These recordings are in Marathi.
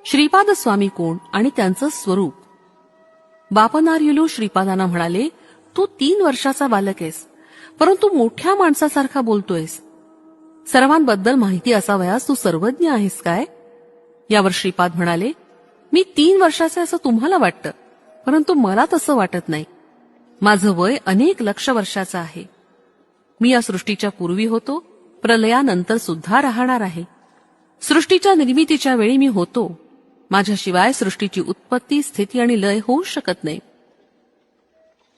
श्रीपाद स्वामी कोण आणि त्यांचं स्वरूप. बापनार्युलू श्रीपादांना म्हणाले, तू 3 वर्षाचा बालक आहेस, परंतु मोठ्या माणसासारखा बोलतोयस. सर्वांबद्दल माहिती असावयास तू सर्वज्ञ आहेस काय? यावर श्रीपाद म्हणाले, मी 3 वर्षाचे असं तुम्हाला वाटतं, परंतु मला तसं वाटत नाही. माझं वय अनेक लक्ष वर्षाचं आहे. मी या सृष्टीच्या पूर्वी होतो, प्रलयानंतर सुद्धा राहणार आहे. सृष्टीच्या निर्मितीच्या वेळी मी होतो. माझ्याशिवाय सृष्टीची उत्पत्ती, स्थिती आणि लय होऊ शकत नाही.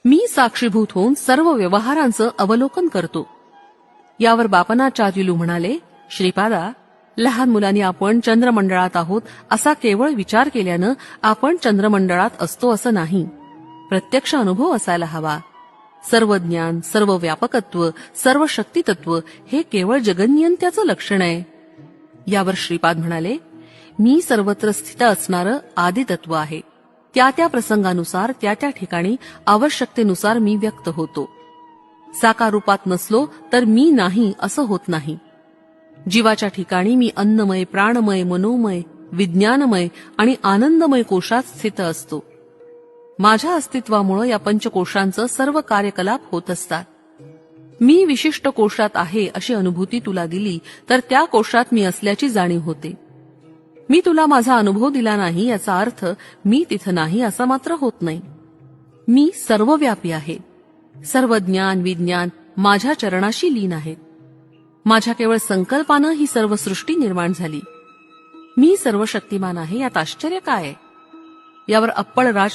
मी साक्षीभूत होऊन सर्व व्यवहारांचं अवलोकन करतो. यावर बापनाचार्युलू म्हणाले, श्रीपादा, लहान मुलांनी आपण चंद्रमंडळात आहोत असा केवळ विचार केल्यानं आपण चंद्रमंडळात असतो असं नाही. प्रत्यक्ष अनुभव असायला हवा. सर्व ज्ञान, सर्व व्यापकत्व, सर्व शक्तितत्व हे केवळ जगन्यंत्याचं लक्षण आहे. यावर श्रीपाद म्हणाले, मी सर्वत्र स्थित असणारं आदितत्व आहे. त्या त्या प्रसंगानुसार त्या त्या ठिकाणी आवश्यकतेनुसार मी व्यक्त होतो. साकार रूपात नसलो तर मी नाही असं होत नाही. जीवाच्या ठिकाणी मी अन्नमय, प्राणमय, मनोमय, विज्ञानमय आणि आनंदमय कोशात स्थित असतो. माझ्या अस्तित्वामुळे या पंचकोशांचं सर्व कार्यकलाप होत असतात. मी विशिष्ट कोशात आहे अशी अनुभूती तुला दिली तर त्या कोशात मी असल्याची जाणीव होते. मी तुला माझा अनुभव दिला नाही याचा अर्थ मी तिथं नाही असा मात्र होत नाही. मी सर्वव्यापी आहे. सर्व ज्ञान, विज्ञान माझ्या चरणाशी लीन आहेत. माझ्या केवळ संकल्पानं ही सर्व सृष्टी निर्माण झाली. मी सर्व शक्तिमान आहे, यात आश्चर्य काय? यावर अप्पळराज